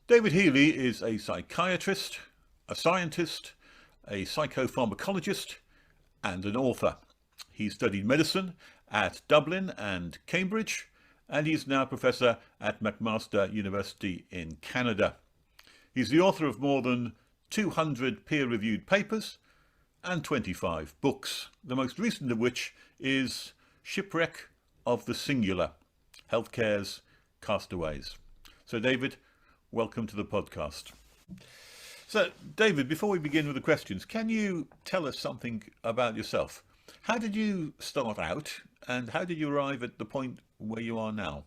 David Healy is a psychiatrist, a scientist, a psychopharmacologist, and an author. He studied medicine at Dublin and Cambridge, and he's now a professor at McMaster University in Canada. He's the author of more than 200 peer-reviewed papers and 25 books, the most recent of which is Shipwreck of the Singular, Healthcare's Castaways. So David, welcome to the podcast. So David, before we begin with the questions, can you tell us something about yourself? How did you start out and how did you arrive at the point where you are now?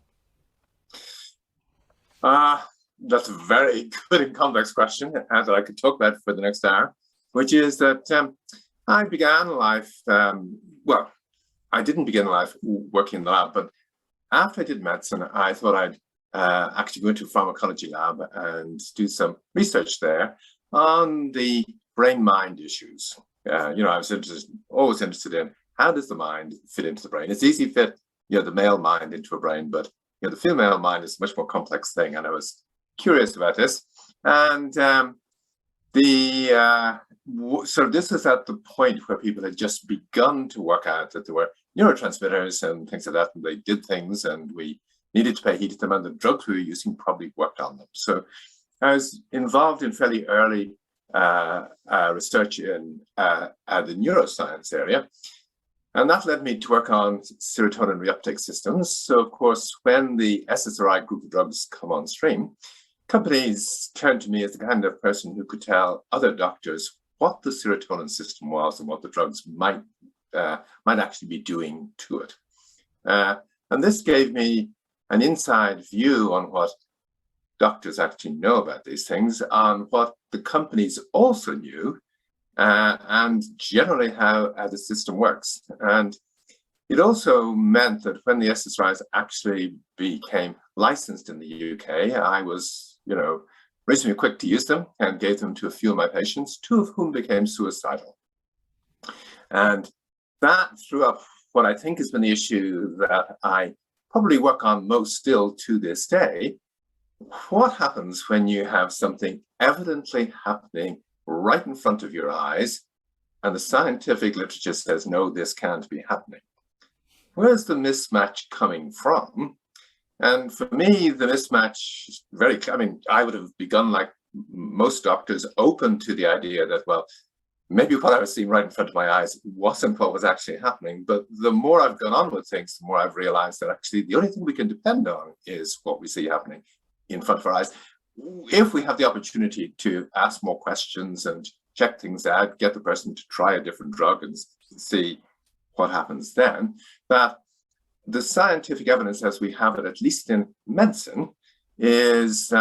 That's a very good and complex question, and that I could talk about for the next hour, which is that I began life, well, I didn't begin life working in the lab, but after I did medicine, I thought I'd actually go into a pharmacology lab and do some research there on the brain-mind issues. I was always interested in how does the mind fit into the brain. It's easy to fit, the male mind into a brain, but the female mind is a much more complex thing, and I was curious about this. And so this is at the point where people had just begun to work out that there were neurotransmitters and things like that, and they did things, and we needed to pay heed to them, and the drugs we were using probably worked on them. So I was involved in fairly early research in the neuroscience area, and that led me to work on serotonin reuptake systems. So of course, when the SSRI group of drugs come on stream, companies turned to me as the kind of person who could tell other doctors what the serotonin system was and what the drugs might actually be doing to it. And this gave me an inside view on what doctors actually know about these things, on what the companies also knew, and generally how the system works. And it also meant that when the SSRIs actually became licensed in the UK, I was reasonably quick to use them and gave them to a few of my patients, two of whom became suicidal. And that threw up what I think has been the issue that I probably work on most still to this day. What happens when you have something evidently happening right in front of your eyes, and the scientific literature says, no, this can't be happening? Where's the mismatch coming from? And for me, the mismatch is very clear. I mean, I would have begun like most doctors, open to the idea that, well, maybe what I was seeing right in front of my eyes wasn't what was actually happening. But the more I've gone on with things, the more I've realized that actually the only thing we can depend on is what we see happening in front of our eyes. If we have the opportunity to ask more questions and check things out, get the person to try a different drug and see what happens then, that the scientific evidence as we have it, at least in medicine, is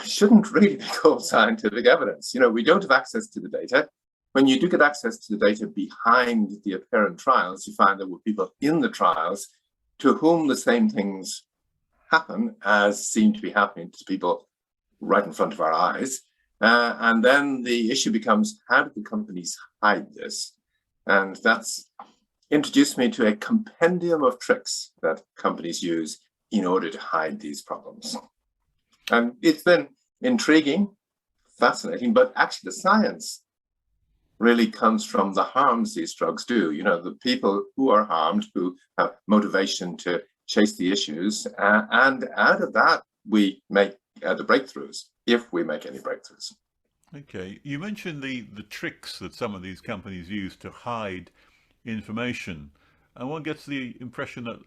shouldn't really be called scientific evidence. We don't have access to the data. When you do get access to the data behind the apparent trials, you find there were people in the trials to whom the same things happen as seem to be happening to people right in front of our eyes. And then the issue becomes, how do the companies hide this? And that's introduced me to a compendium of tricks that companies use in order to hide these problems. And it's been intriguing, fascinating, but actually the science really comes from the harms these drugs do. The people who are harmed, who have motivation to chase the issues, and out of that, we make the breakthroughs, if we make any breakthroughs. Okay, you mentioned the tricks that some of these companies use to hide information, and one gets the impression that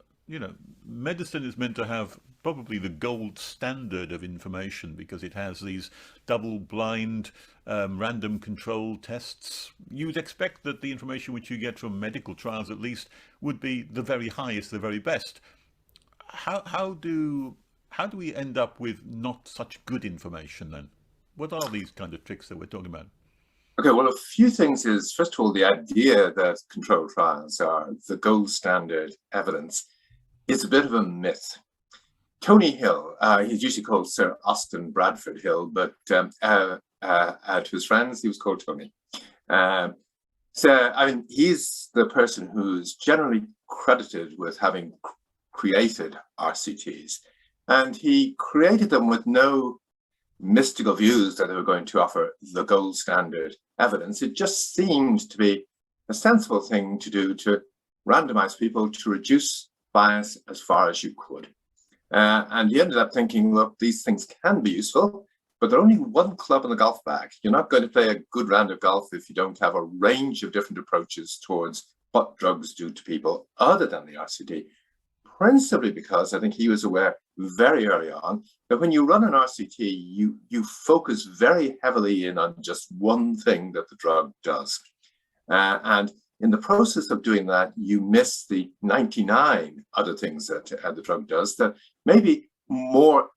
medicine is meant to have probably the gold standard of information because it has these double-blind, random control tests. You would expect that the information which you get from medical trials, at least, would be the very highest, the very best. How do we end up with not such good information then? What are these kind of tricks that we're talking about? Okay, well, a few things is, first of all, the idea that controlled trials are the gold standard evidence is a bit of a myth. Tony Hill, he's usually called Sir Austin Bradford Hill, but to his friends, he was called Tony. He's the person who's generally credited with having created RCTs. And he created them with no mystical views that they were going to offer the gold standard evidence. It just seemed to be a sensible thing to do, to randomize people to reduce bias as far as you could. And you ended up thinking, look, these things can be useful, but they're only one club in the golf bag. You're not going to play a good round of golf if you don't have a range of different approaches towards what drugs do to people other than the RCT. Principally because I think he was aware very early on that when you run an RCT, you focus very heavily in on just one thing that the drug does. And in the process of doing that, you miss the 99 other things that the drug does that may be more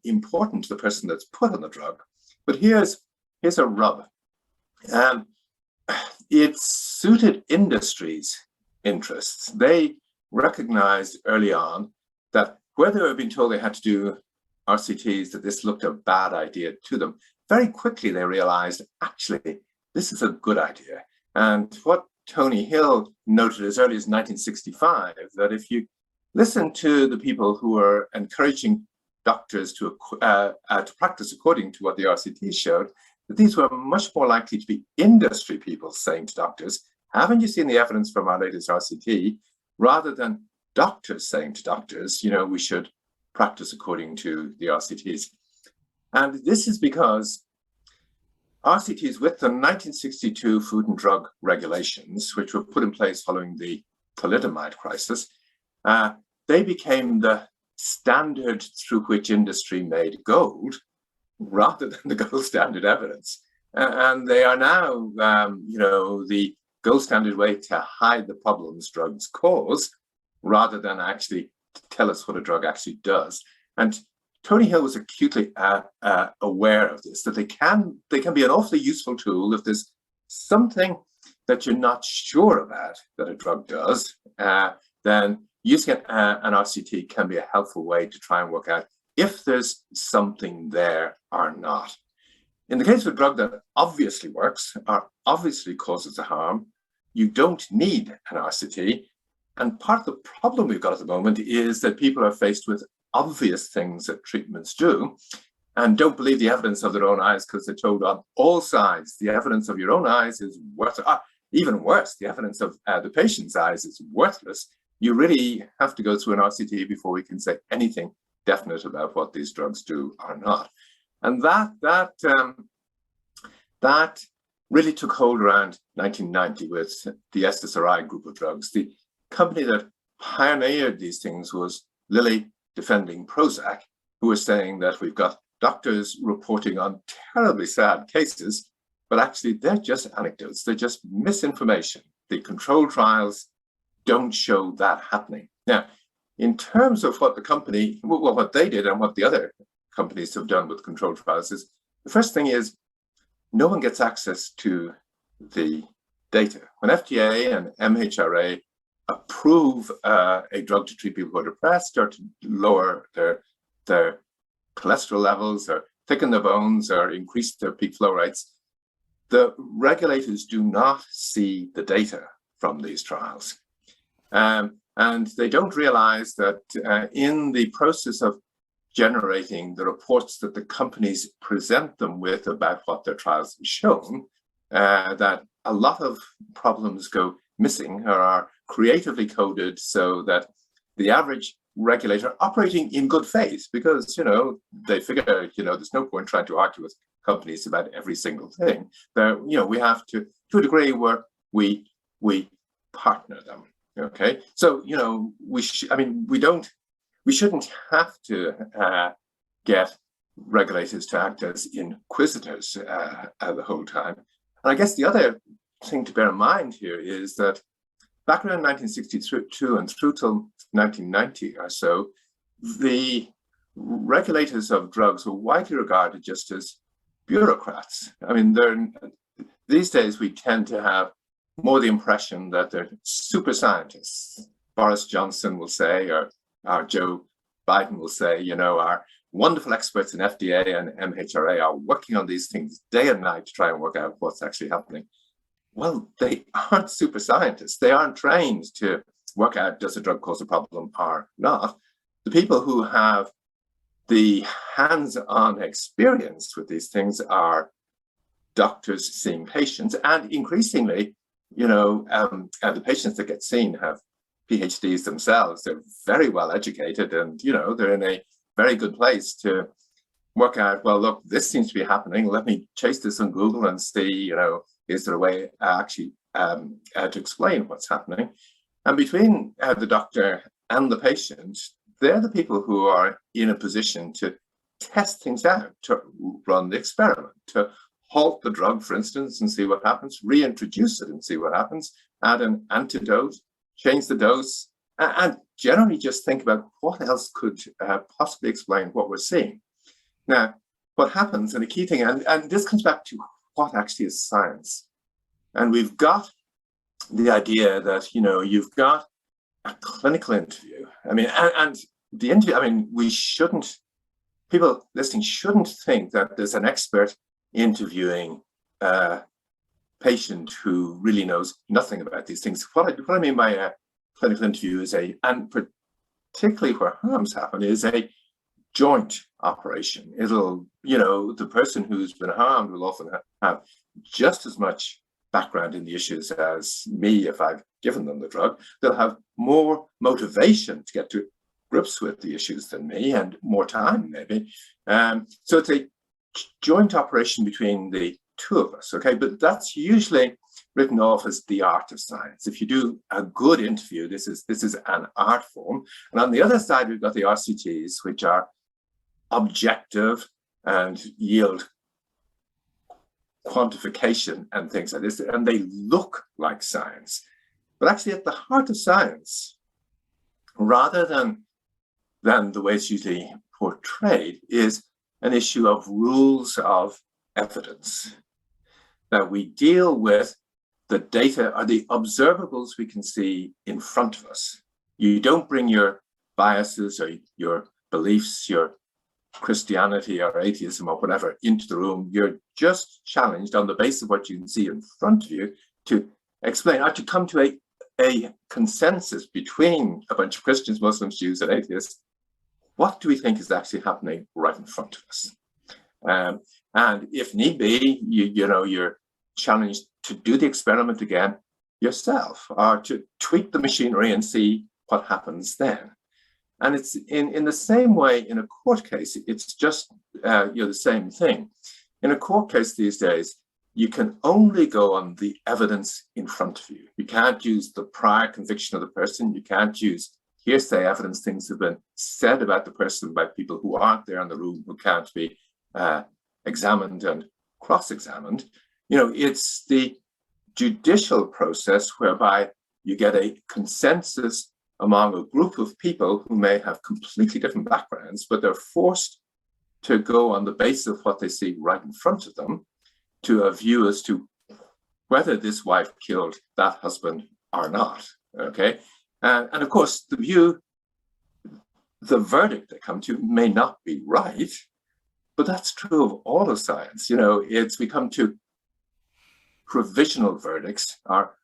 important to the person that's put on the drug. But here's a rub. It suited industry's interests. They recognized early on that where they were being told they had to do RCTs, that this looked a bad idea to them. Very quickly they realized, actually, this is a good idea. And what Tony Hill noted as early as 1965, that if you listen to the people who were encouraging doctors to practice according to what the RCTs showed, that these were much more likely to be industry people saying to doctors, haven't you seen the evidence from our latest RCT? Rather than doctors saying to doctors, we should practice according to the RCTs. And this is because RCTs, with the 1962 Food and Drug Regulations, which were put in place following the thalidomide crisis, they became the standard through which industry made gold rather than the gold standard evidence. And they are now, the gold standard way to hide the problems drugs cause rather than actually tell us what a drug actually does. And Tony Hill was acutely aware of this, that they can be an awfully useful tool if there's something that you're not sure about that a drug does, then using an RCT can be a helpful way to try and work out if there's something there or not. In the case of a drug that obviously works or obviously causes the harm, you don't need an RCT. And part of the problem we've got at the moment is that people are faced with obvious things that treatments do and don't believe the evidence of their own eyes because they're told on all sides the evidence of your own eyes is worthless. Even worse, the evidence of the patient's eyes is worthless. You really have to go through an RCT before we can say anything definite about what these drugs do or not. And that really took hold around 1990 with the SSRI group of drugs. The company that pioneered these things was Lilly, defending Prozac, who were saying that we've got doctors reporting on terribly sad cases, but actually they're just anecdotes, they're just misinformation. The controlled trials don't show that happening. Now, in terms of what the company, well, what they did and what the other companies have done with controlled trials is, the first thing is no one gets access to the data. When FDA and MHRA approve a drug to treat people who are depressed or to lower their cholesterol levels or thicken their bones or increase their peak flow rates, the regulators do not see the data from these trials. And they don't realize that in the process of generating the reports that the companies present them with about what their trials have shown, that a lot of problems go missing or are creatively coded so that the average regulator operating in good faith, because they figure there's no point trying to argue with companies about every single thing. We have to a degree where we partner them. Okay, so we shouldn't have to get regulators to act as inquisitors the whole time. And I guess the other thing to bear in mind here is that back around 1962 and through till 1990 or so, the regulators of drugs were widely regarded just as bureaucrats. These days we tend to have more the impression that they're super scientists. Boris Johnson will say, or Joe Biden will say, our wonderful experts in FDA and MHRA are working on these things day and night to try and work out what's actually happening. Well, they aren't super scientists. They aren't trained to work out, does a drug cause a problem or not? The people who have The hands-on experience with these things are doctors seeing patients, and increasingly, the patients that get seen have PhDs themselves. They're very well educated, and they're in a very good place to work out, well, look, this seems to be happening. Let me chase this on Google and see, is there a way actually to explain what's happening? And between the doctor and the patient, they're the people who are in a position to test things out, to run the experiment, to halt the drug, for instance, and see what happens, reintroduce it and see what happens, add an antidote, change the dose, and generally just think about what else could possibly explain what we're seeing. Now, what happens, and the key thing, and this comes back to what actually is science. And we've got the idea that, you've got a clinical interview. I mean, and the interview, people listening shouldn't think that there's an expert interviewing a patient who really knows nothing about these things. What I mean by a clinical interview is and particularly where harms happen, is a joint operation. It'll, the person who's been harmed will often have just as much background in the issues as me if I've given them the drug. They'll have more motivation to get to grips with the issues than me, and more time maybe. So it's a joint operation between the two of us, okay? But that's usually written off as the art of science. If you do a good interview, this is an art form. And on the other side, we've got the RCTs, which are objective and yield quantification and things like this, and they look like science. But actually at the heart of science, rather than the way it's usually portrayed, is an issue of rules of evidence. That we deal with the data or the observables we can see in front of us. You don't bring your biases or your beliefs, your Christianity or atheism or whatever into the room. You're just challenged on the basis of what you can see in front of you to explain, or to come to a consensus between a bunch of Christians, Muslims, Jews, and atheists. What do we think is actually happening right in front of us? And if need be, you're challenged to do the experiment again yourself, or to tweak the machinery and see what happens then. And it's in the same way in a court case. It's just the same thing. In a court case these days, you can only go on the evidence in front of you. You can't use the prior conviction of the person. You can't use hearsay evidence, things have been said about the person by people who aren't there in the room, who can't be examined and cross-examined. It's the judicial process whereby you get a consensus among a group of people who may have completely different backgrounds, but they're forced to go on the basis of what they see right in front of them to a view as to whether this wife killed that husband or not, okay? And of course, the verdict they come to may not be right, but that's true of all of science. We come to provisional verdicts or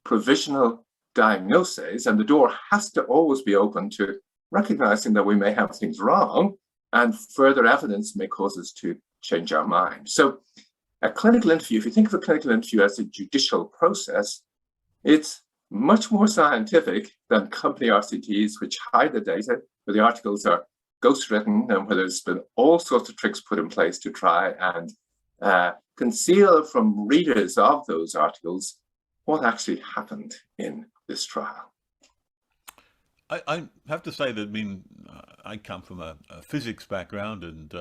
provisional diagnoses, and the door has to always be open to recognizing that we may have things wrong, and further evidence may cause us to change our mind. So a clinical interview, if you think of a clinical interview as a judicial process, it's much more scientific than company RCTs, which hide the data, where the articles are ghostwritten and where there's been all sorts of tricks put in place to try and conceal from readers of those articles what actually happened in this trial. I have to say that, I come from a physics background, and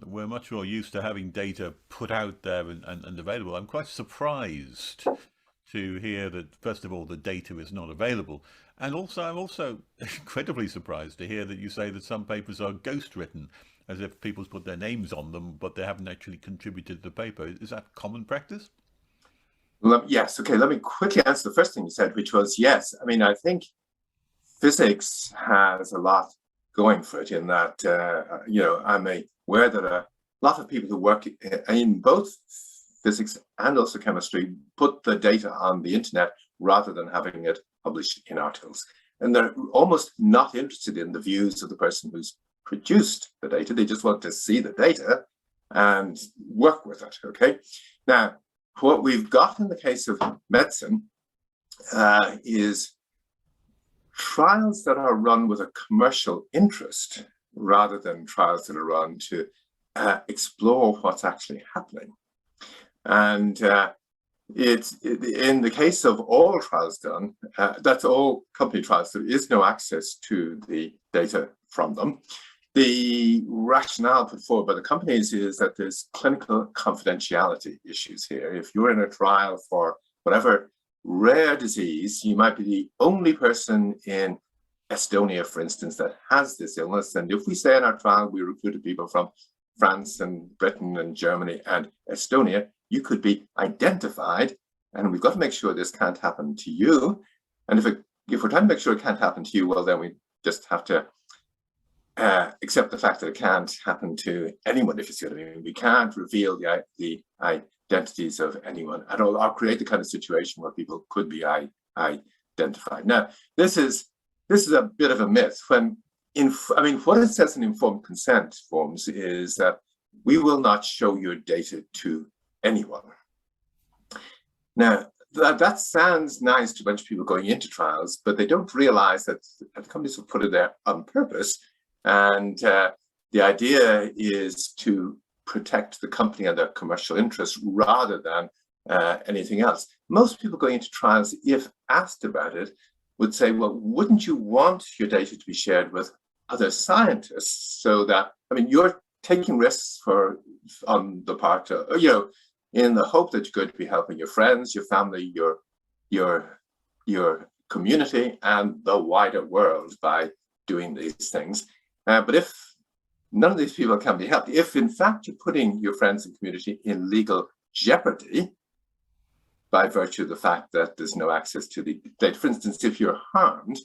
we're much more used to having data put out there and available. I'm quite surprised to hear that, first of all, the data is not available. And also, I'm also incredibly surprised to hear that you say that some papers are ghostwritten, as if people's put their names on them, but they haven't actually contributed to the paper. Is that common practice? Yes. Okay, let me quickly answer the first thing you said, which was yes. I think physics has a lot going for it in that, I'm aware that a lot of people who work in both physics and also chemistry put the data on the internet rather than having it published in articles. And they're almost not interested in the views of the person who's produced the data. They just want to see the data and work with it, okay? Now, what we've got in the case of medicine is trials that are run with a commercial interest rather than trials that are run to explore what's actually happening. And in the case of all trials done, that's all company trials, there is no access to the data from them. The rationale put forward by the companies is that there's clinical confidentiality issues here. If you're in a trial for whatever rare disease, you might be the only person in Estonia, for instance, that has this illness. And if we say in our trial, we recruited people from France and Britain and Germany and Estonia, you could be identified, and we've got to make sure this can't happen to you. And if we're trying to make sure it can't happen to you, well, then we just have to accept the fact that it can't happen to anyone, if you see what I mean. We can't reveal the identities of anyone at all, or create the kind of situation where people could be identified. Now, this is a bit of a myth. What it says in informed consent forms is that we will not show your data to anyone. Now, that sounds nice to a bunch of people going into trials, but they don't realize that the companies have put it there on purpose. And the idea is to protect the company and their commercial interests rather than anything else. Most people going into trials, if asked about it, would say, well, wouldn't you want your data to be shared with other scientists so that, you're taking risks on the part of, in the hope that you're going to be helping your friends, your family, your community, and the wider world by doing these things. But if none of these people can be helped, if in fact you're putting your friends and community in legal jeopardy by virtue of the fact that there's no access to the data, for instance, if you're harmed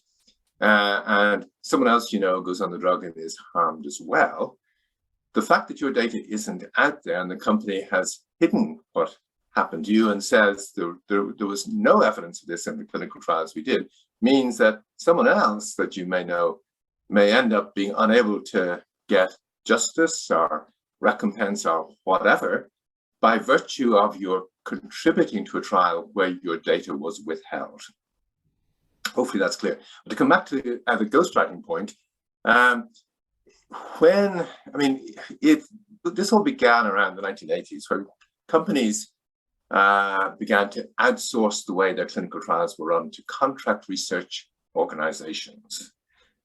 and someone else goes on the drug and is harmed as well, the fact that your data isn't out there and the company has hidden what happened to you and says there was no evidence of this in the clinical trials we did, means that someone else that you may know may end up being unable to get justice or recompense or whatever by virtue of your contributing to a trial where your data was withheld. Hopefully that's clear. But to come back to the ghostwriting point, this all began around the 1980s, where companies began to outsource the way their clinical trials were run to contract research organizations.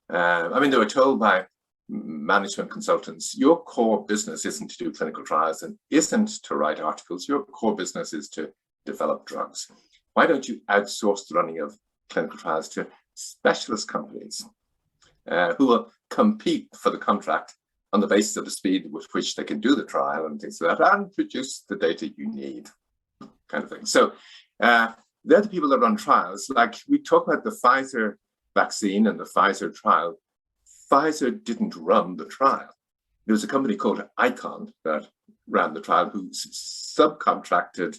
They were told by management consultants, your core business isn't to do clinical trials and isn't to write articles. Your core business is to develop drugs. Why don't you outsource the running of clinical trials to specialist companies who will compete for the contract on the basis of the speed with which they can do the trial and things like that, and produce the data you need, kind of thing. So they're the people that run trials. Like we talk about the Pfizer vaccine and the Pfizer trial. Pfizer didn't run the trial. There was a company called Icon that ran the trial, who subcontracted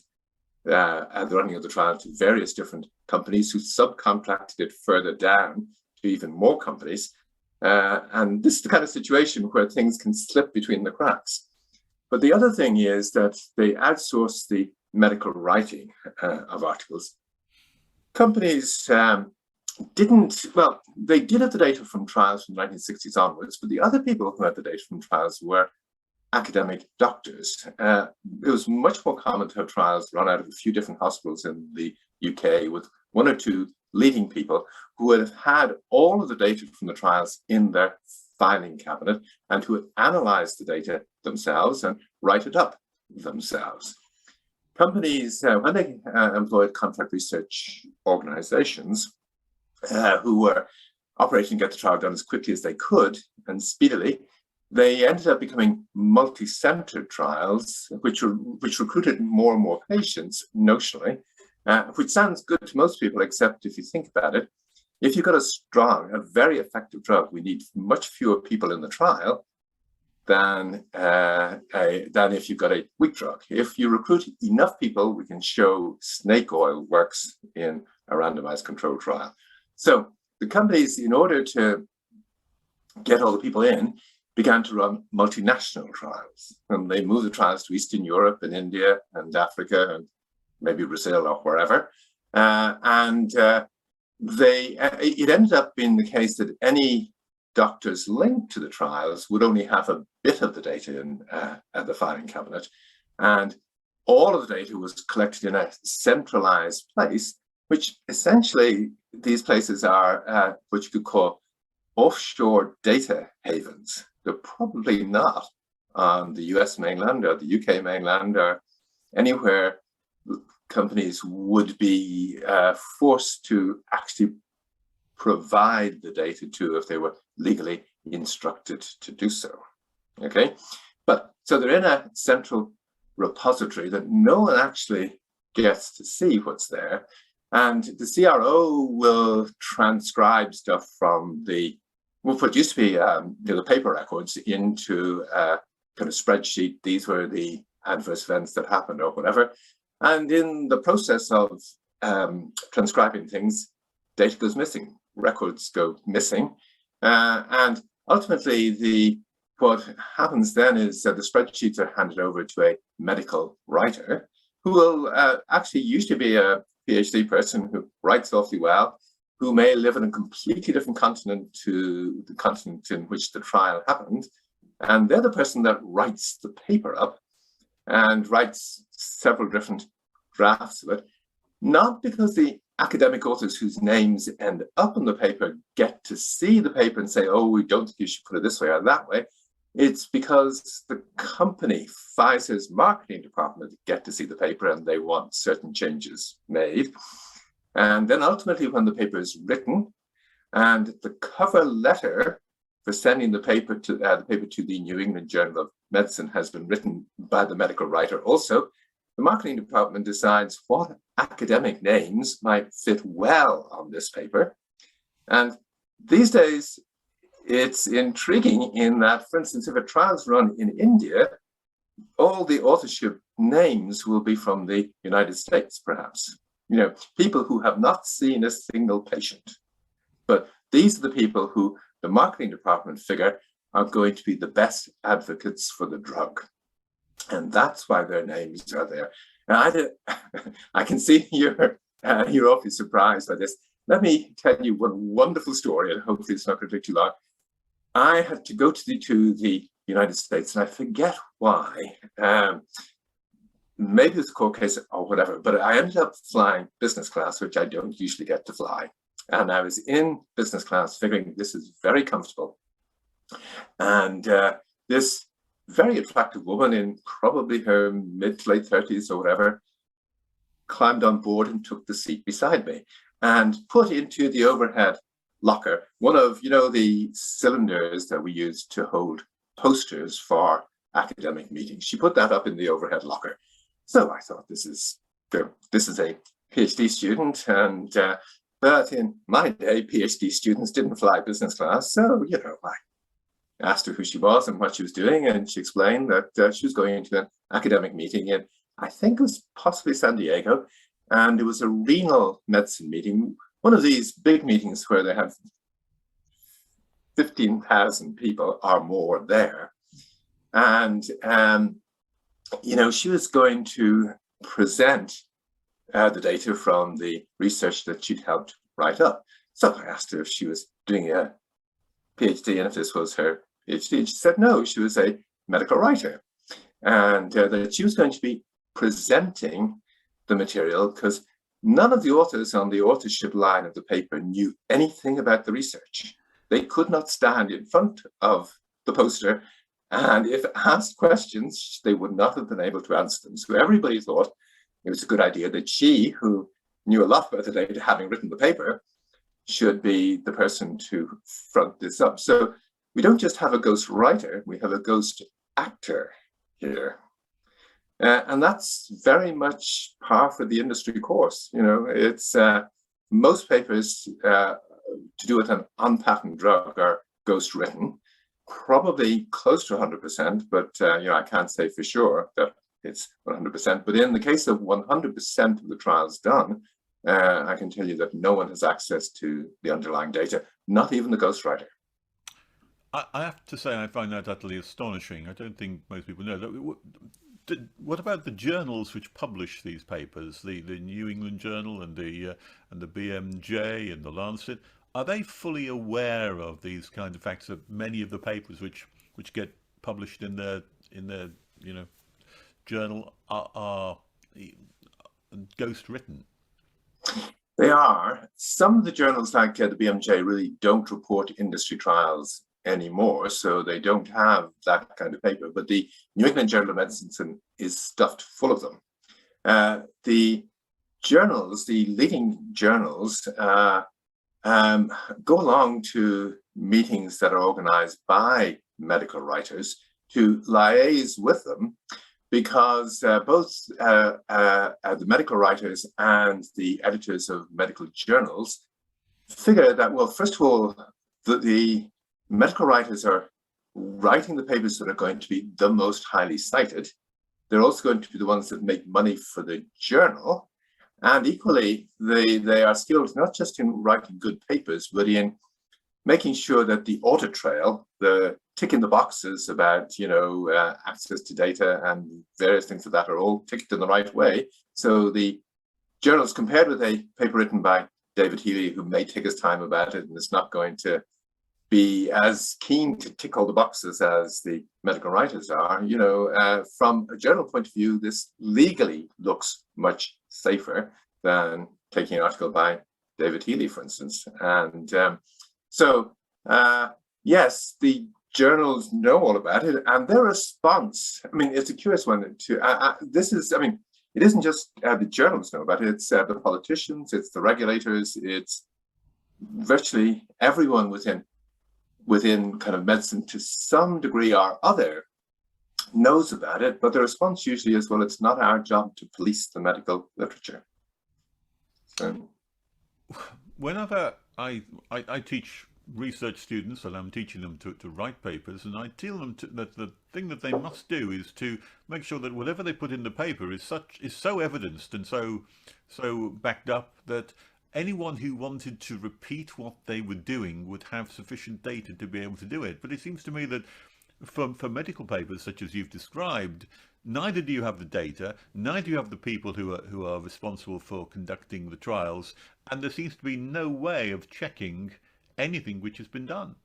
the running of the trial to various different companies, who subcontracted it further down to even more companies. And this is the kind of situation where things can slip between the cracks. But the other thing is that they outsource the medical writing of articles. Companies they did have the data from trials from the 1960s onwards, but the other people who had the data from trials were academic doctors. It was much more common to have trials run out of a few different hospitals in the UK with one or two leading people who would have had all of the data from the trials in their filing cabinet and who would analyze the data themselves and write it up themselves. Companies, when they employed contract research organizations who were operating to get the trial done as quickly as they could and speedily, they ended up becoming multi-center trials, which recruited more and more patients notionally, which sounds good to most people, except if you think about it, if you've got a very effective drug, we need much fewer people in the trial than if you've got a weak drug. If you recruit enough people, we can show snake oil works in a randomized control trial. So the companies, in order to get all the people in, began to run multinational trials. And they moved the trials to Eastern Europe and India and Africa and maybe Brazil or wherever. It ended up being the case that any doctors linked to the trials would only have a bit of the data in at the filing cabinet. And all of the data was collected in a centralized place, which essentially these places are what you could call offshore data havens. They're probably not on the US mainland or the UK mainland or anywhere companies would be forced to actually provide the data to if they were legally instructed to do so. Okay, but so they're in a central repository that no one actually gets to see what's there. And the CRO will transcribe stuff from what used to be the paper records into a kind of spreadsheet. These were the adverse events that happened or whatever. And in the process of transcribing things, data goes missing, records go missing. And ultimately, what happens then is that the spreadsheets are handed over to a medical writer who will actually usually be a PhD person who writes awfully well, who may live in a completely different continent to the continent in which the trial happened. And they're the person that writes the paper up and writes several different drafts of it, not because the academic authors whose names end up in the paper get to see the paper and say, oh, we don't think you should put it this way or that way. It's because the company, Pfizer's marketing department, get to see the paper and they want certain changes made. And then ultimately when the paper is written and the cover letter for sending the paper to the New England Journal of Medicine has been written by the medical writer also, the marketing department decides what academic names might fit well on this paper. And these days, it's intriguing in that, for instance, if a trial's run in India, all the authorship names will be from the United States, perhaps. You know, people who have not seen a single patient. But these are the people who the marketing department figure are going to be the best advocates for the drug. And that's why their names are there. Now, I can see you're awfully surprised by this. Let me tell you one wonderful story, and hopefully it's not going to take too long. I had to go to the United States, and I forget why. Maybe it's a court case or whatever, but I ended up flying business class, which I don't usually get to fly. And I was in business class figuring this is very comfortable. And this very attractive woman in probably her mid to late 30s or whatever climbed on board and took the seat beside me and put into the overhead locker one of, you know, the cylinders that we use to hold posters for academic meetings. She put that up in the overhead locker. So I thought, this is a PhD student, and but in my day, PhD students didn't fly business class. So, you know, I asked her who she was and what she was doing, and she explained that she was going into an academic meeting in, I think it was possibly San Diego, and it was a renal medicine meeting, one of these big meetings where they have 15,000 people or more there. And, you know, she was going to present the data from the research that she'd helped write up. So I asked her if she was doing a PhD and if this was her PhD. She said no, she was a medical writer, and that she was going to be presenting the material because none of the authors on the authorship line of the paper knew anything about the research. They could not stand in front of the poster, and if asked questions, they would not have been able to answer them. So everybody thought it was a good idea that she, who knew a lot about the data, having written the paper, should be the person to front this up. So we don't just have a ghost writer, we have a ghost actor here. And that's very much par for the industry course. You know, it's most papers to do with an unpatented drug are ghost written, probably close to 100%, but you know, I can't say for sure that it's 100%. But in the case of 100% of the trials done, I can tell you that no one has access to the underlying data, not even the ghostwriter. I have to say I find that utterly astonishing. I don't think most people know that. What about the journals which publish these papers, the New England Journal and the BMJ and the Lancet? Are they fully aware of these kind of facts? Of many of the papers which get published in their journal are ghost written. They are. Some of the journals like the BMJ really don't report industry trials anymore, so they don't have that kind of paper. But the New England Journal of Medicine is stuffed full of them. The journals, the leading journals, go along to meetings that are organized by medical writers to liaise with them, because both the medical writers and the editors of medical journals figure that, well, first of all, the medical writers are writing the papers that are going to be the most highly cited. They're also going to be the ones that make money for the journal. And equally, they are skilled not just in writing good papers, but in making sure that the audit trail, the ticking the boxes about, access to data and various things like that are all ticked in the right way. So the journals, compared with a paper written by David Healy, who may take his time about it and is not going to be as keen to tick all the boxes as the medical writers are, from a journal point of view, this legally looks much safer than taking an article by David Healy, for instance. And yes, the journals know all about it, and their response, it's a curious one to, it isn't just the journals know about it, it's the politicians, it's the regulators, it's virtually everyone within kind of medicine to some degree or other knows about it, but the response usually is, well, it's not our job to police the medical literature. So. Whenever I teach research students, and I'm teaching them to write papers, and I tell them that the thing that they must do is to make sure that whatever they put in the paper is so evidenced and so backed up that anyone who wanted to repeat what they were doing would have sufficient data to be able to do it. But it seems to me that for medical papers such as you've described, neither do you have the data, neither do you have the people who are responsible for conducting the trials, and there seems to be no way of checking anything which has been done.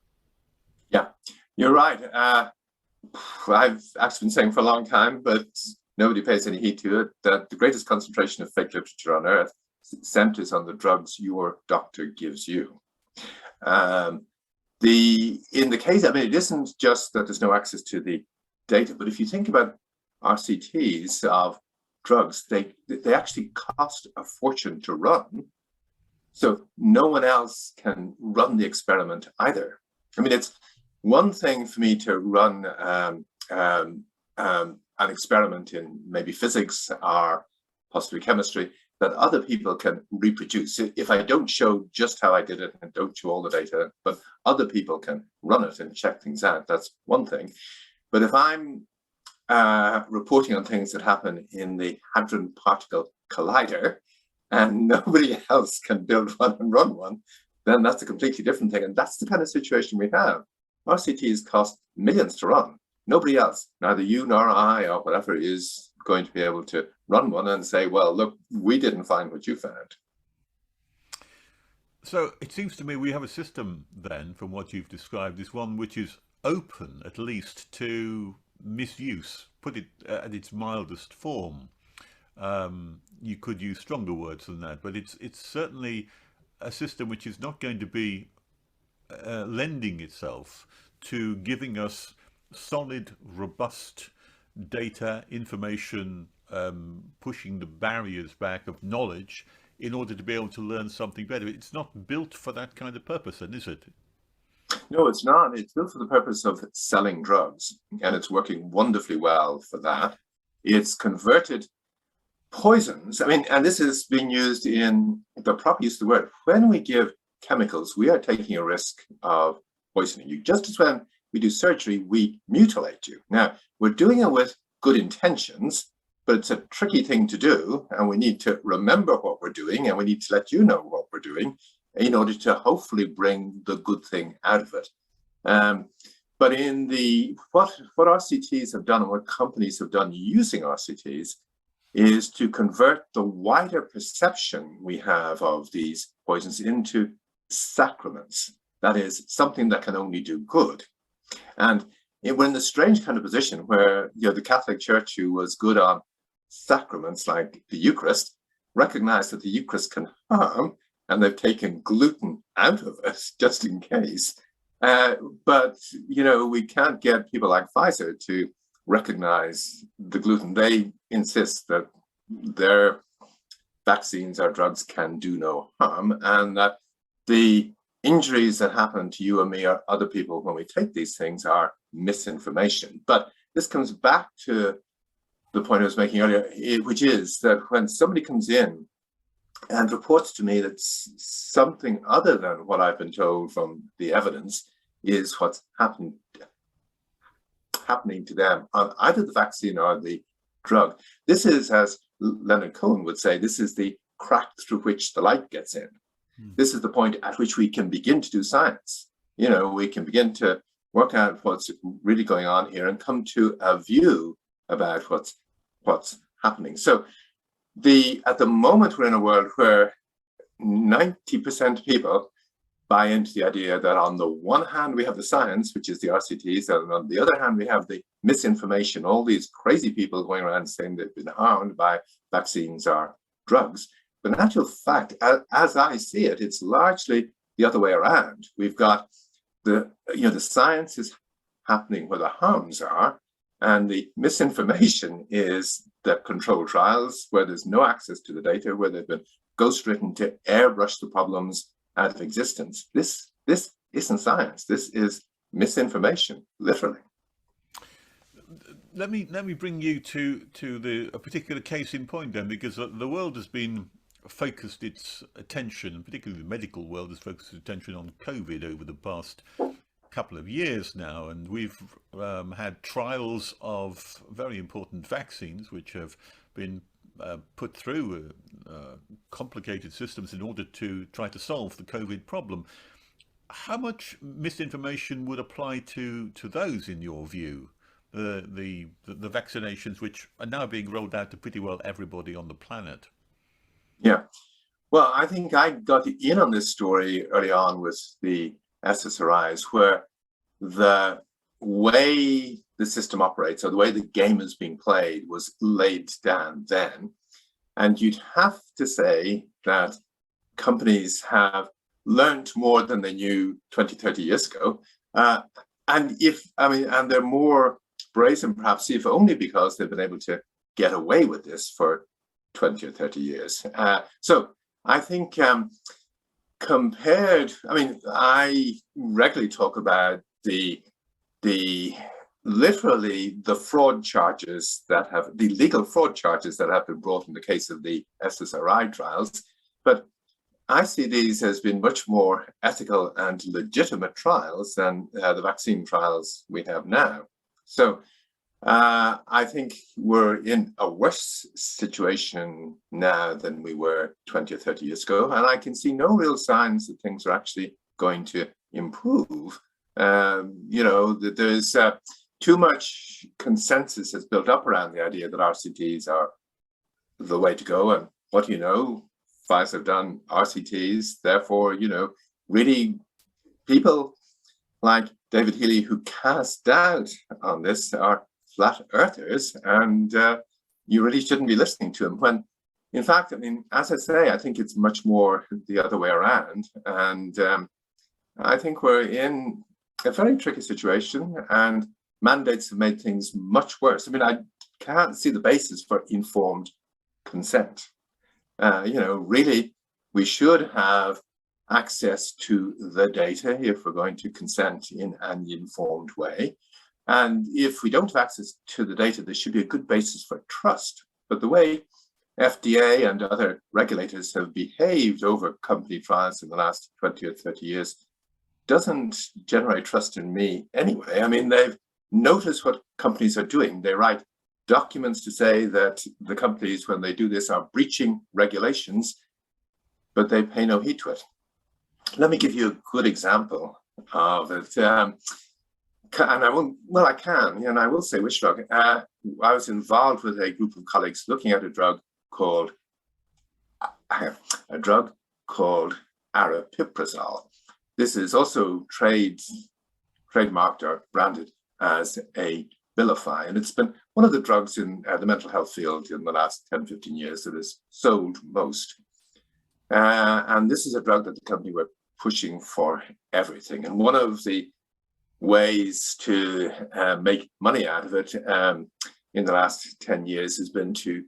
Yeah, you're right. I've actually been saying for a long time, but nobody pays any heed to it, that the greatest concentration of fake literature on earth centers on the drugs your doctor gives you. In the case, it isn't just that there's no access to the data, but if you think about RCTs of drugs, they actually cost a fortune to run. So no one else can run the experiment either. It's one thing for me to run an experiment in maybe physics or possibly chemistry that other people can reproduce. If I don't show just how I did it and don't show all the data, but other people can run it and check things out, that's one thing. But if I'm reporting on things that happen in the Hadron Particle Collider, and nobody else can build one and run one, then that's a completely different thing. And that's the kind of situation we have. RCTs cost millions to run. Nobody else, neither you nor I or whatever, is going to be able to run one and say, well, look, we didn't find what you found. So it seems to me we have a system then, from what you've described, is one which is open, at least, to misuse, put it at its mildest form. You could use stronger words than that, but it's certainly a system which is not going to be lending itself to giving us solid, robust data, information, pushing the barriers back of knowledge in order to be able to learn something better. It's not built for that kind of purpose, then, is it? No, it's not. It's built for the purpose of selling drugs, and it's working wonderfully well for that. It's converted poisons, and this is being used in the proper use of the word. When we give chemicals, we are taking a risk of poisoning you. Just as when we do surgery, we mutilate you. Now, we're doing it with good intentions, but it's a tricky thing to do, and we need to remember what we're doing, and we need to let you know what we're doing in order to hopefully bring the good thing out of it. But in what RCTs have done and what companies have done using RCTs is to convert the wider perception we have of these poisons into sacraments. That is, something that can only do good. And we're in the strange kind of position where the Catholic Church, who was good on sacraments like the Eucharist, recognized that the Eucharist can harm, and they've taken gluten out of it just in case. But we can't get people like Pfizer to recognize the gluten. They insist that their vaccines or drugs can do no harm, and that the injuries that happen to you and me or other people when we take these things are misinformation. But this comes back to the point I was making earlier, which is that when somebody comes in and reports to me that something other than what I've been told from the evidence is what's happening to them on either the vaccine or the drug, this is, as Leonard Cohen would say, this is the crack through which the light gets in. This is the point at which we can begin to do science. We can begin to work out what's really going on here and come to a view about what's happening. So at the moment we're in a world where 90% of people buy into the idea that on the one hand we have the science, which is the RCTs, and on the other hand we have the misinformation, all these crazy people going around saying they've been harmed by vaccines or drugs. But in actual fact, as I see it, it's largely the other way around. We've got the science is happening where the harms are, and the misinformation is the controlled trials where there's no access to the data, where they've been ghostwritten to airbrush the problems out of existence. This isn't science. This is misinformation, literally. Let me bring you to a particular case in point then, because the world has been focused its attention, particularly the medical world has focused its attention on COVID over the past couple of years now, and we've had trials of very important vaccines which have been put through complicated systems in order to try to solve the COVID problem. How much misinformation would apply to those, in your view? The vaccinations which are now being rolled out to pretty well everybody on the planet. Yeah, well, I think I got in on this story early on with the SSRIs, where the way the system operates, or the way the game is being played, was laid down then. And you'd have to say that companies have learned more than they knew 20, 30 years ago. And they're more brazen, perhaps, if only because they've been able to get away with this for 20 or 30 years. So I think I regularly talk about the fraud charges the legal fraud charges that have been brought in the case of the SSRI trials. But I see these as being much more ethical and legitimate trials than the vaccine trials we have now. So I think we're in a worse situation now than we were 20 or 30 years ago, and I can see no real signs that things are actually going to improve. That there's too much consensus has built up around the idea that RCTs are the way to go. And what do you know? Pfizer have done RCTs, therefore, really people like David Healy, who cast doubt on this, are flat earthers, and you really shouldn't be listening to them. When, in fact, as I say, I think it's much more the other way around. And I think we're in a very tricky situation, and mandates have made things much worse. I can't see the basis for informed consent. Really, we should have access to the data if we're going to consent in an informed way. And if we don't have access to the data, there should be a good basis for trust. But the way FDA and other regulators have behaved over company trials in the last 20 or 30 years doesn't generate trust in me anyway. They've noticed what companies are doing. They write documents to say that the companies, when they do this, are breaching regulations, but they pay no heed to it. Let me give you a good example of it. and I won't, well, I can, and I will say which drug. I was involved with a group of colleagues looking at a drug called aripiprazole. This is also trademarked or branded as a Abilify, and it's been one of the drugs in the mental health field in the last 10, 15 years that has sold most. And this is a drug that the company were pushing for everything. And one of the ways to make money out of it in the last 10 years has been to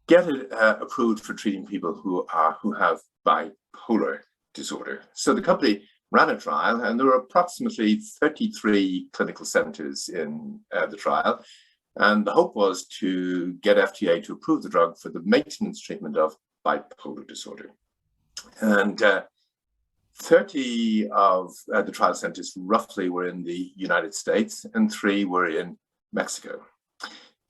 get it approved for treating people who have bipolar disorder. So the company ran a trial, and there were approximately 33 clinical centers in the trial. And the hope was to get FDA to approve the drug for the maintenance treatment of bipolar disorder. And 30 of the trial centers roughly were in the United States, and 3 were in Mexico.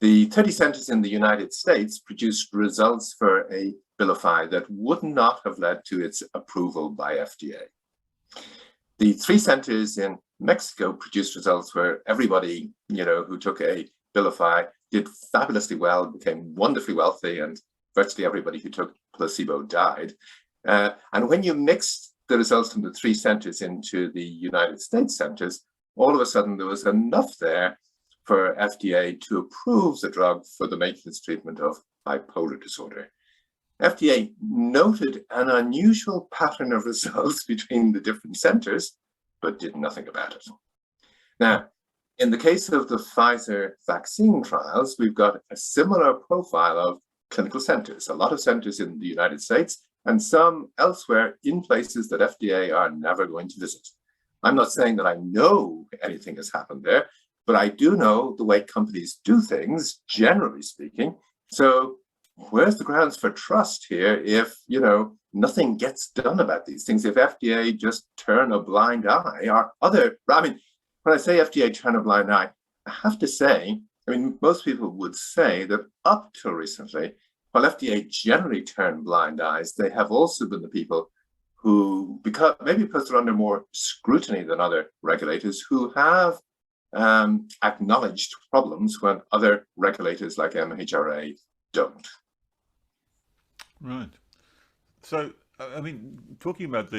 The 30 centers in the United States produced results for a Abilify that would not have led to its approval by FDA. The 3 centers in Mexico produced results where everybody, who took a Abilify did fabulously well, became wonderfully wealthy, and virtually everybody who took placebo died. And when you mixed the results from the 3 centers into the United States centers, all of a sudden there was enough there for FDA to approve the drug for the maintenance treatment of bipolar disorder. FDA noted an unusual pattern of results between the different centers, but did nothing about it. Now, in the case of the Pfizer vaccine trials, we've got a similar profile of clinical centers, a lot of centers in the United States and some elsewhere in places that FDA are never going to visit. I'm not saying that I know anything has happened there, but I do know the way companies do things, generally speaking. So where's the grounds for trust here if, nothing gets done about these things? If FDA just turn a blind eye, or when I say FDA turn a blind eye, I have to say, most people would say that up till recently, while FDA generally turned blind eyes, they have also been the people who, because they're under more scrutiny than other regulators, who have acknowledged problems when other regulators like MHRA don't. Right. So, talking about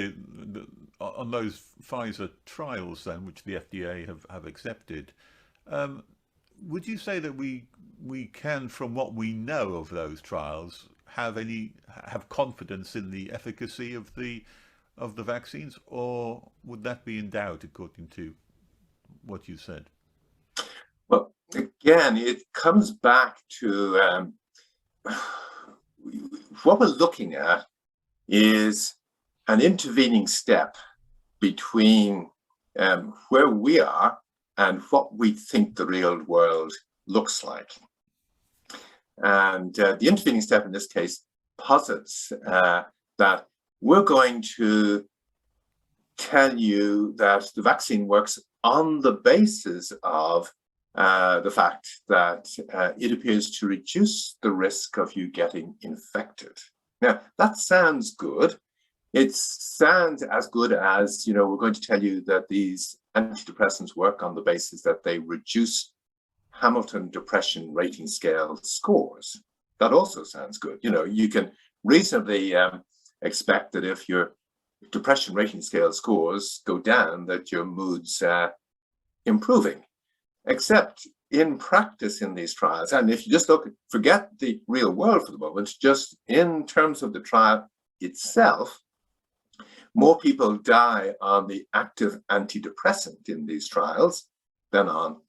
on those Pfizer trials then, which the FDA have accepted, would you say that we can, from what we know of those trials, have confidence in the efficacy of the vaccines, or would that be in doubt according to what you said? Well, again, it comes back to what we're looking at is an intervening step between where we are and what we think the real world looks like. And the intervening step in this case posits that we're going to tell you that the vaccine works on the basis of the fact that it appears to reduce the risk of you getting infected. Now, that sounds good. It sounds as good as, we're going to tell you that these antidepressants work on the basis that they reduce Hamilton Depression Rating Scale scores. That also sounds good. You can reasonably expect that if your depression rating scale scores go down, that your mood's improving. Except in practice in these trials, and if you just forget the real world for the moment, just in terms of the trial itself, more people die on the active antidepressant in these trials than on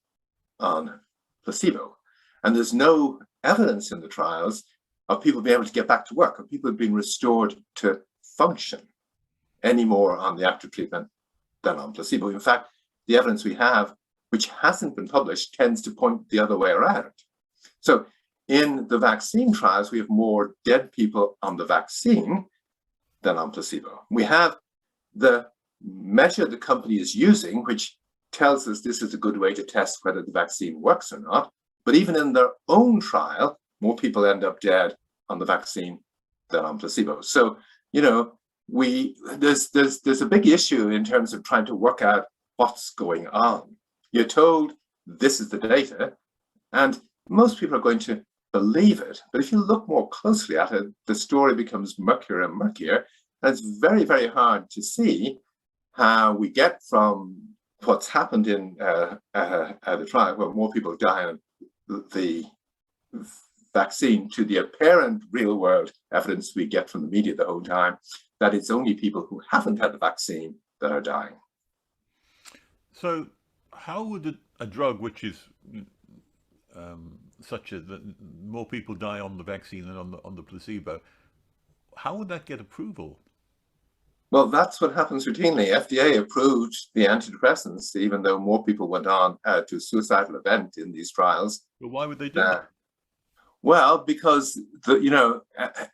placebo. And there's no evidence in the trials of people being able to get back to work, or people being restored to function any more on the active treatment than on placebo. In fact, the evidence we have, which hasn't been published, tends to point the other way around. So in the vaccine trials, we have more dead people on the vaccine than on placebo. We have the measure the company is using, which tells us this is a good way to test whether the vaccine works or not. But even in their own trial, more people end up dead on the vaccine than on placebo. So, there's a big issue in terms of trying to work out what's going on You're told this is the data, and most people are going to believe it. But if you look more closely at it, the story becomes murkier and murkier, and it's very, very hard to see how we get from what's happened in the trial, where more people die on the vaccine, to the apparent real world evidence we get from the media the whole time that it's only people who haven't had the vaccine that are dying. So how would a drug which is such as that more people die on the vaccine than on the placebo, how would that get approval? Well, that's what happens routinely. FDA approved the antidepressants, even though more people went on to a suicidal event in these trials. Well, why would they do that? Well, because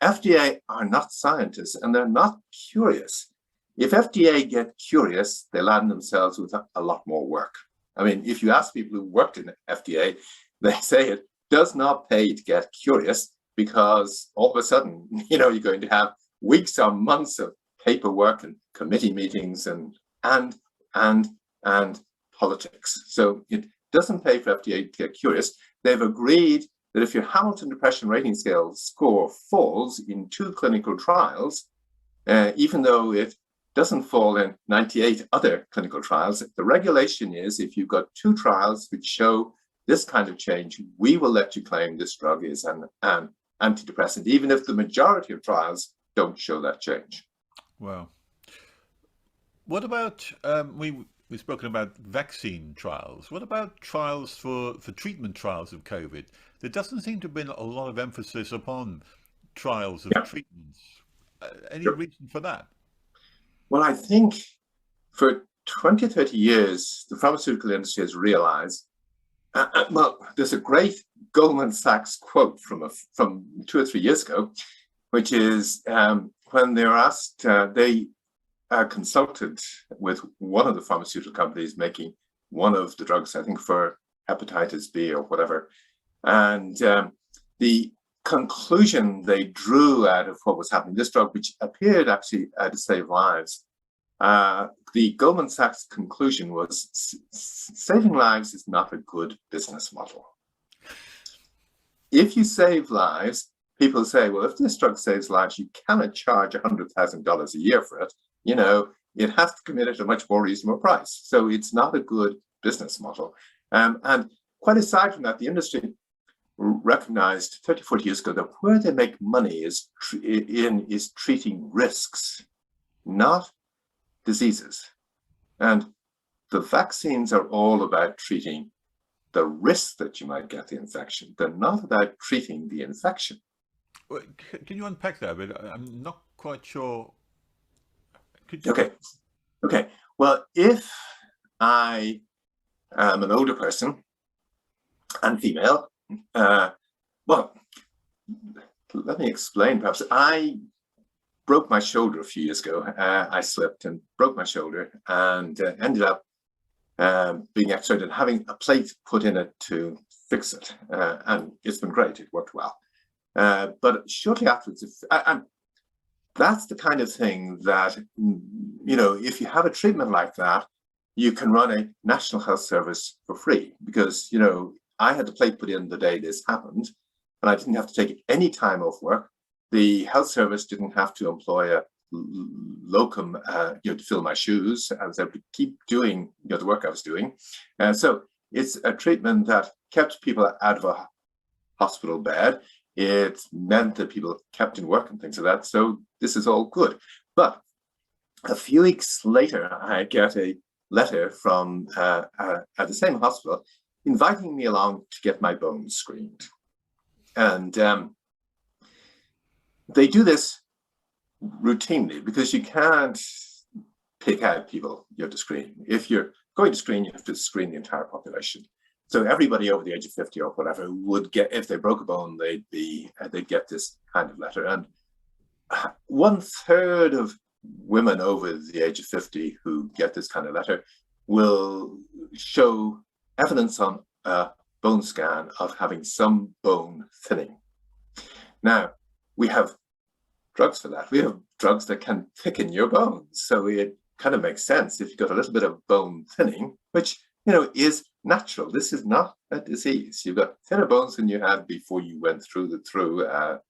FDA are not scientists and they're not curious. If FDA get curious, they land themselves with a lot more work. I mean, if you ask people who worked in FDA, they say it does not pay to get curious, because all of a sudden, you're going to have weeks or months of paperwork and committee meetings and politics. So it doesn't pay for FDA to get curious. They've agreed that if your Hamilton Depression Rating Scale score falls in 2 clinical trials, even though it doesn't fall in 98 other clinical trials, the regulation is if you've got 2 trials which show this kind of change, we will let you claim this drug is an antidepressant, even if the majority of trials don't show that change. Wow. What about, we've spoken about vaccine trials. What about trials for treatment trials of COVID? There doesn't seem to have been a lot of emphasis upon trials of treatments. Any reason for that? Well, I think for 20, 30 years, the pharmaceutical industry has realized, well, there's a great Goldman Sachs quote from 2 or 3 years ago, which is when they were asked, they consulted with one of the pharmaceutical companies making one of the drugs, I think for hepatitis B or whatever. And the conclusion they drew out of what was happening, this drug, which appeared actually to save lives, the Goldman Sachs conclusion was saving lives is not a good business model. If you save lives, people say, well, if this drug saves lives, you cannot charge $100,000 a year for it. It has to come in at a much more reasonable price. So it's not a good business model. And quite aside from that, the industry recognized 30, 40 years ago that where they make money is treating risks, not diseases. And the vaccines are all about treating the risk that you might get the infection. They're not about treating the infection. Can you unpack that a bit? I'm not quite sure. Okay. Well, if I am an older person and female, well, let me explain perhaps. I broke my shoulder a few years ago. I slipped and broke my shoulder and ended up being x-rayed and having a plate put in it to fix it. And it's been great. It worked well. But shortly afterwards, that's the kind of thing that, if you have a treatment like that, you can run a National Health Service for free, because, I had the plate put in the day this happened, and I didn't have to take any time off work. The health service didn't have to employ a locum, to fill my shoes. I was able to keep doing the work I was doing. So it's a treatment that kept people out of a hospital bed. It meant that people kept in work and things like that. So this is all good. But a few weeks later, I get a letter from at the same hospital inviting me along to get my bones screened. And they do this routinely because you can't pick out people you have to screen. If you're going to screen, you have to screen the entire population. So everybody over the age of 50 or whatever would get, if they broke a bone, they'd get this kind of letter. And 1/3 of women over the age of 50 who get this kind of letter will show evidence on a bone scan of having some bone thinning. Now, we have drugs for that. We have drugs that can thicken your bones. So it kind of makes sense if you've got a little bit of bone thinning, which is natural. This is not a disease. You've got thinner bones than you had before you went through the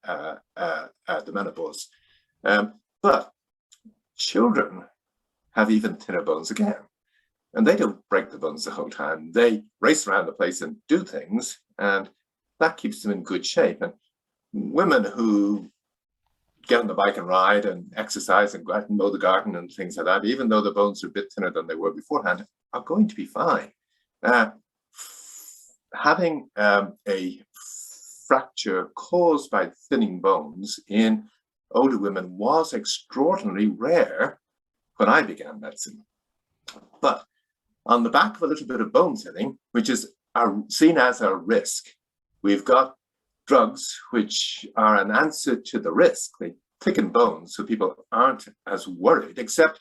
menopause. But children have even thinner bones again. And they don't break the bones the whole time. They race around the place and do things, and that keeps them in good shape. And women who get on the bike and ride and exercise and go out and mow the garden and things like that, even though the bones are a bit thinner than they were beforehand, are going to be fine. Having a fracture caused by thinning bones in older women was extraordinarily rare when I began medicine. But on the back of a little bit of bone thinning, which is seen as a risk, we've got drugs which are an answer to the risk. They thicken bones so people aren't as worried, except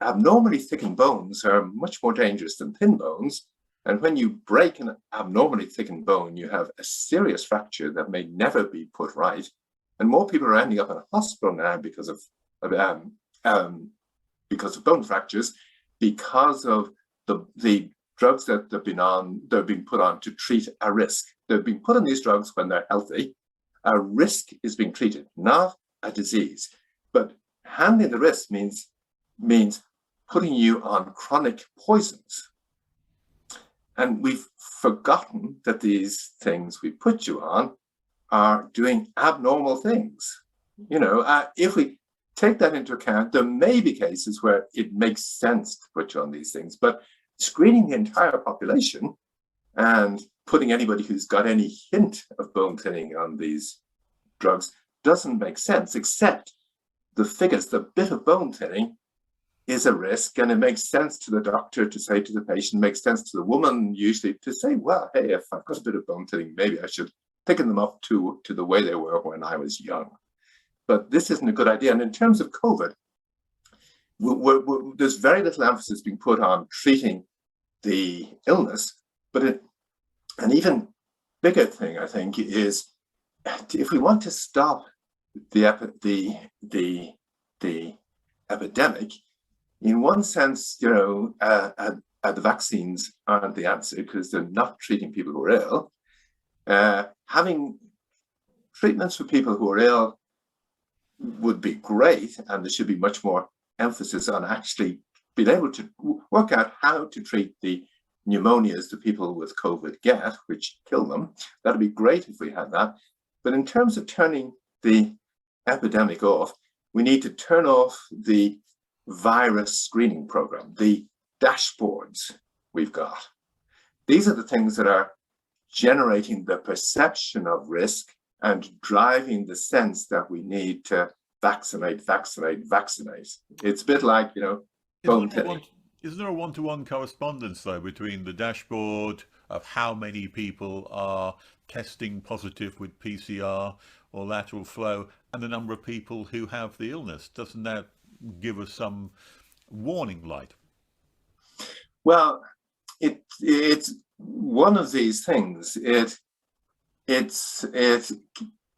abnormally thickened bones are much more dangerous than thin bones. And when you break an abnormally thickened bone, you have a serious fracture that may never be put right. And more people are ending up in a hospital now because of bone fractures, because of the drugs that they're being put on to treat a risk. They're being put on these drugs when they're healthy. A risk is being treated, not a disease. But handling the risk means putting you on chronic poisons. And we've forgotten that these things we put you on are doing abnormal things. If we take that into account, there may be cases where it makes sense to put you on these things, but screening the entire population and putting anybody who's got any hint of bone thinning on these drugs doesn't make sense, except the figures, the bit of bone thinning is a risk, and it makes sense to the doctor to say to the patient, makes sense to the woman usually to say, well, hey, if I've got a bit of bone thinning, maybe I should thicken them up to the way they were when I was young. But this isn't a good idea. And in terms of COVID, there's very little emphasis being put on treating the illness, but an even bigger thing, I think, is if we want to stop the epidemic, in one sense, the vaccines aren't the answer because they're not treating people who are ill. Having treatments for people who are ill would be great, and there should be much more emphasis on actually being able to work out how to treat the pneumonias that people with COVID get, which kill them. That'd be great if we had that. But in terms of turning the epidemic off, we need to turn off the virus screening program, the dashboards we've got. These are the things that are generating the perception of risk and driving the sense that we need to vaccinate. It's a bit like, bone thinning. Isn't there a one-to-one correspondence, though, between the dashboard of how many people are testing positive with PCR or lateral flow and the number of people who have the illness? Doesn't that give us some warning light? Well, it's one of these things. It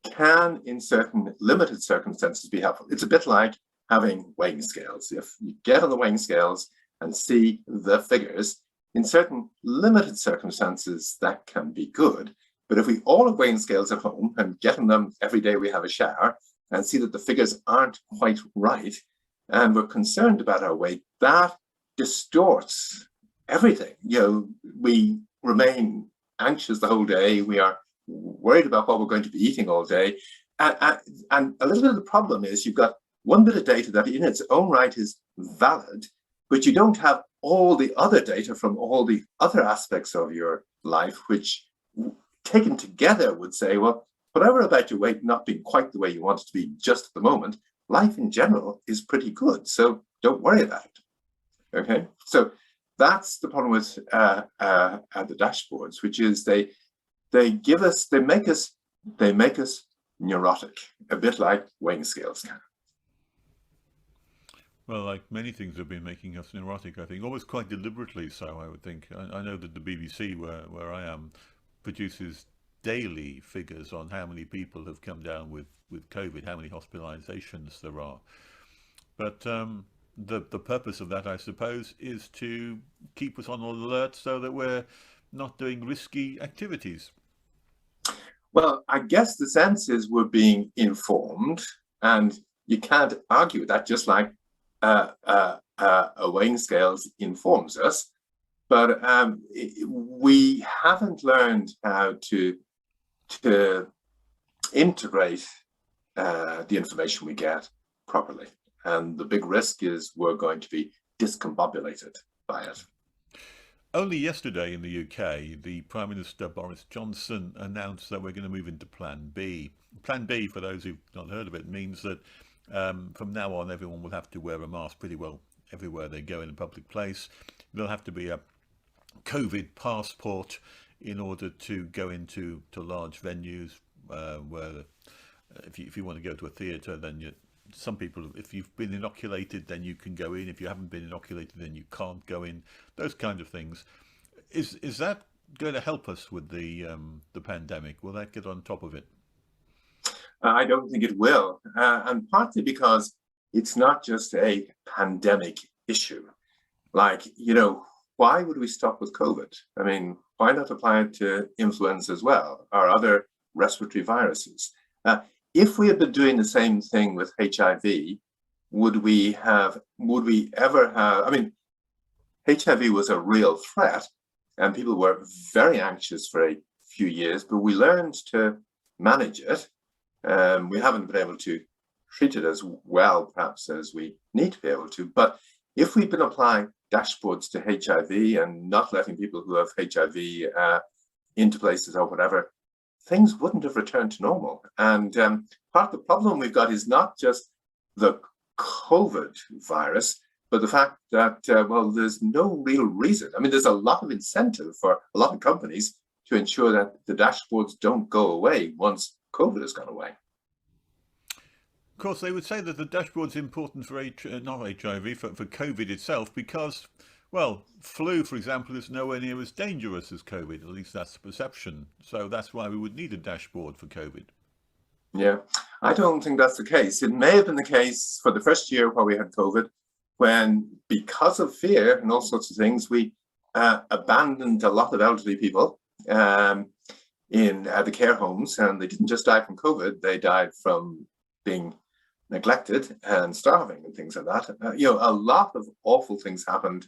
can, in certain limited circumstances, be helpful. It's a bit like having weighing scales. If you get on the weighing scales and see the figures, in certain limited circumstances, that can be good. But if we all have weighing scales at home and get on them every day we have a shower and see that the figures aren't quite right, and we're concerned about our weight, that distorts everything. We remain anxious the whole day. We are worried about what we're going to be eating all day. And a little bit of the problem is you've got one bit of data that in its own right is valid, but you don't have all the other data from all the other aspects of your life, which taken together would say, well, whatever about your weight not being quite the way you want it to be just at the moment, life in general is pretty good. So don't worry about it. Okay. So that's the problem with the dashboards, which is they make us neurotic, a bit like weighing scales can. Well, like many things have been making us neurotic, I think, almost quite deliberately so, I would think. I know that the BBC, where I am, produces daily figures on how many people have come down with COVID, how many hospitalizations there are. But the purpose of that, I suppose, is to keep us on alert so that we're not doing risky activities. Well, I guess the sense is we're being informed, and you can't argue with that, just like a weighing scales informs us. But we haven't learned how to integrate the information we get properly. And the big risk is we're going to be discombobulated by it. Only yesterday in the UK, the Prime Minister Boris Johnson announced that we're going to move into Plan B. Plan B, for those who've not heard of it, means that from now on everyone will have to wear a mask pretty well everywhere they go in a public place. There'll have to be a COVID passport in order to go into large venues where if you want to go to a theatre, then some people, if you've been inoculated, then you can go in. If you haven't been inoculated, then you can't go in. Those kind of things. Is that going to help us with the pandemic? Will that get on top of it? I don't think it will, and partly because it's not just a pandemic issue. Like, why would we stop with COVID? I mean, why not apply it to influenza as well, or other respiratory viruses? If we had been doing the same thing with HIV, would we ever have, I mean, HIV was a real threat and people were very anxious for a few years, but we learned to manage it. We haven't been able to treat it as well, perhaps, as we need to be able to. But if we've been applying dashboards to HIV and not letting people who have HIV into places or whatever, things wouldn't have returned to normal. And part of the problem we've got is not just the COVID virus, but the fact that, well, there's no real reason. I mean, there's a lot of incentive for a lot of companies to ensure that the dashboards don't go away once COVID has gone away. Of course, they would say that the dashboard's important for not HIV, for COVID itself, because, well, flu, for example, is nowhere near as dangerous as COVID. At least that's the perception. So that's why we would need a dashboard for COVID. Yeah, I don't think that's the case. It may have been the case for the first year while we had COVID, when, because of fear and all sorts of things, we abandoned a lot of elderly people in the care homes, and they didn't just die from COVID, they died from being neglected and starving and things like that. A lot of awful things happened,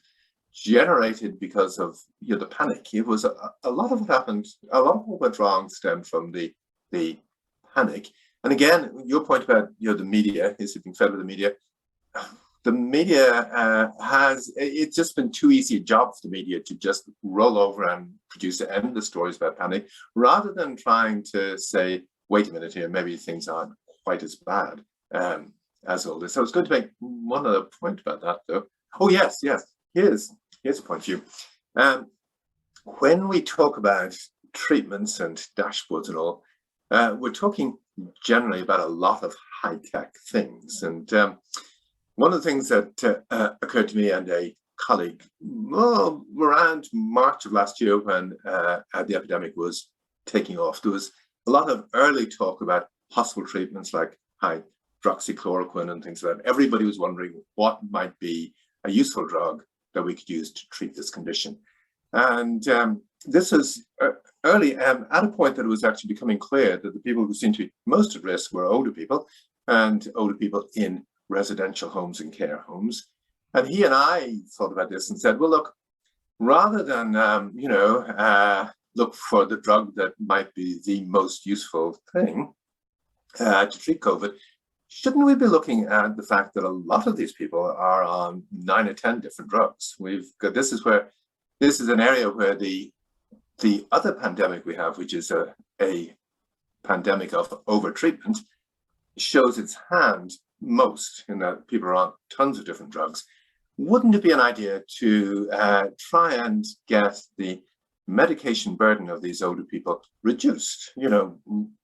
generated because of the panic. It was a lot of what happened, a lot of what went wrong stemmed from the panic. And again, your point about the media, is it being fed with the media? The media it's just been too easy a job for the media to just roll over and produce endless stories about panic, rather than trying to say, wait a minute here, maybe things aren't quite as bad as all this. I was going to make one other point about that, though. Oh, yes. Here's a point for you. When we talk about treatments and dashboards and all, we're talking generally about a lot of high-tech things. And one of the things that occurred to me and a colleague around March of last year, when the epidemic was taking off, there was a lot of early talk about possible treatments like hydroxychloroquine and things like that. Everybody was wondering what might be a useful drug that we could use to treat this condition. And this was early at a point that it was actually becoming clear that the people who seemed to be most at risk were older people, and older people in residential homes and care homes. And he and I thought about this and said, well, look, rather than look for the drug that might be the most useful thing to treat COVID, shouldn't we be looking at the fact that a lot of these people are on 9 or 10 different drugs? This is an area where the other pandemic we have, which is a pandemic of overtreatment, shows its hand most in that people are on tons of different drugs. Wouldn't it be an idea to try and get the medication burden of these older people reduced?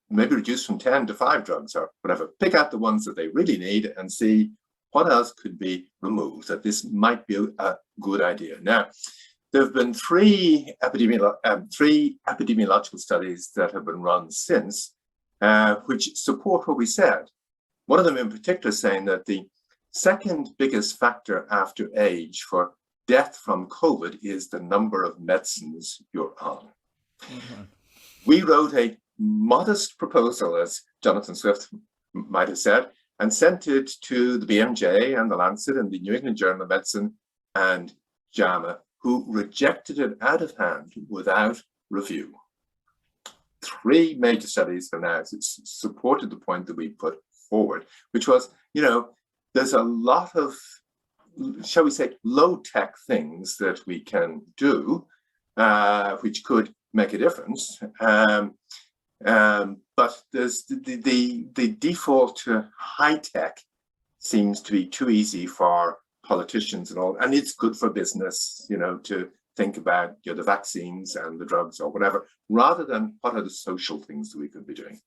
Maybe reduced from 10 to 5 drugs or whatever. Pick out the ones that they really need and see what else could be removed. That this might be a good idea. Now, there have been three epidemiological studies that have been run since, which support what we said. One of them in particular saying that the second biggest factor after age for death from COVID is the number of medicines you're on. Mm-hmm. We wrote a modest proposal, as Jonathan Swift might have said, and sent it to the BMJ and the Lancet and the New England Journal of Medicine and JAMA, who rejected it out of hand without review. 3 major studies have now supported the point that we put forward, which was, there's a lot of, shall we say, low-tech things that we can do, which could make a difference. But there's the default to high-tech seems to be too easy for politicians and all, and it's good for business, to think about the vaccines and the drugs or whatever, rather than what are the social things that we could be doing.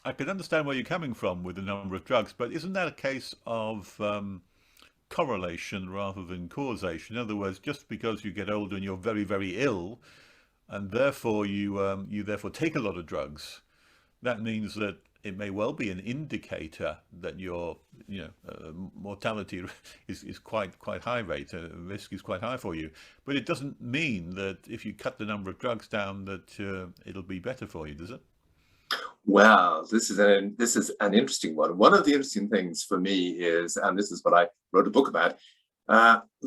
I can understand where you're coming from with the number of drugs, but isn't that a case of correlation rather than causation? In other words, just because you get older and you're very, very ill, and therefore you therefore take a lot of drugs, that means that it may well be an indicator that your mortality is quite high rate, risk is quite high for you. But it doesn't mean that if you cut the number of drugs down that it'll be better for you, does it? Well, this is an interesting one. One of the interesting things for me is, and this is what I wrote a book about,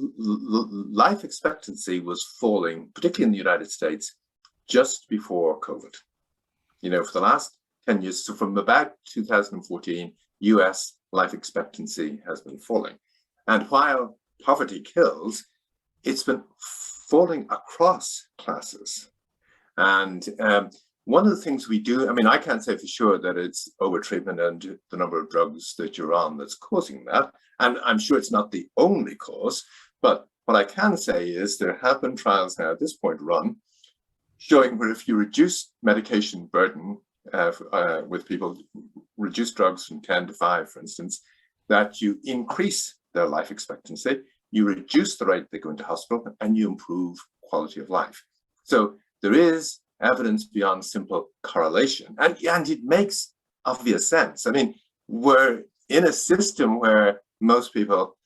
life expectancy was falling, particularly in the United States, just before COVID. For the last 10 years, so from about 2014, US life expectancy has been falling. And while poverty kills, it's been falling across classes. And one of the things we do, I can't say for sure that it's overtreatment and the number of drugs that you're on that's causing that. And I'm sure it's not the only cause. But what I can say is there have been trials now at this point run showing where if you reduce medication burden with people, reduce drugs from 10 to 5, for instance, that you increase their life expectancy, you reduce the rate they go into hospital, and you improve quality of life. So there is evidence beyond simple correlation, and it makes obvious sense. We're in a system where most people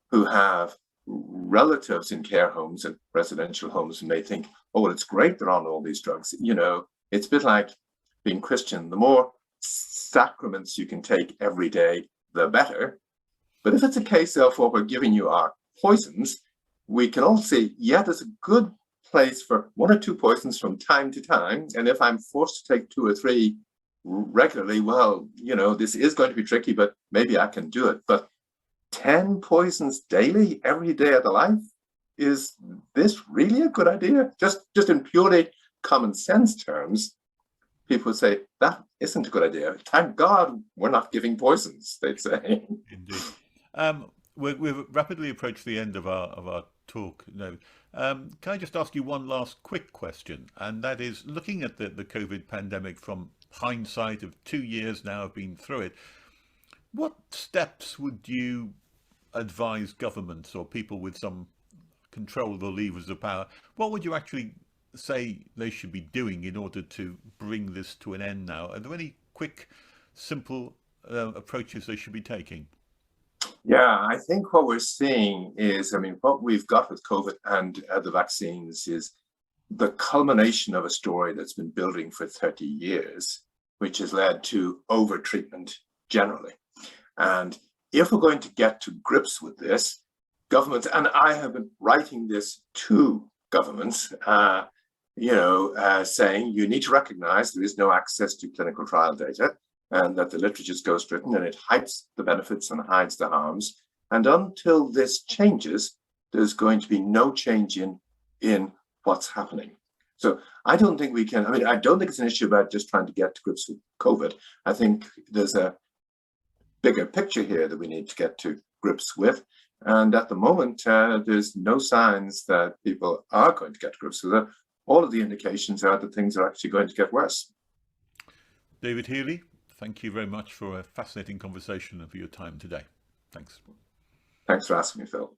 who have relatives in care homes and residential homes may think, oh, well, it's great they're on all these drugs. It's a bit like being Christian. The more sacraments you can take every day, the better. But if it's a case of what we're giving you are poisons, we can all say, yeah, there's a good place for 1 or 2 poisons from time to time. And if I'm forced to take 2 or 3 regularly, well, this is going to be tricky, but maybe I can do it. But 10 poisons daily, every day of the life, is this really a good idea? Just in purely common sense terms, people would say, that isn't a good idea. Thank God we're not giving poisons, they'd say. Indeed. We've rapidly approached the end of our talk now. Can I just ask you one last quick question? And that is, looking at the COVID pandemic from hindsight of 2 years now of being through it, what steps would you advise governments or people with some control of the levers of power, what would you actually say they should be doing in order to bring this to an end now? Are there any quick, simple approaches they should be taking? Yeah, I think what we're seeing is, what we've got with COVID and the vaccines is the culmination of a story that's been building for 30 years, which has led to over-treatment generally. And if we're going to get to grips with this, governments, and I have been writing this to governments, saying you need to recognize there is no access to clinical trial data, and that the literature is ghost-written and it hides the benefits and hides the harms. And until this changes, there's going to be no change in what's happening. So I don't think we can, I don't think it's an issue about just trying to get to grips with COVID. I think there's a bigger picture here that we need to get to grips with. And at the moment, there's no signs that people are going to get to grips with it. All of the indications are that things are actually going to get worse. David Healy, thank you very much for a fascinating conversation and for your time today. Thanks. Thanks for asking me, Phil.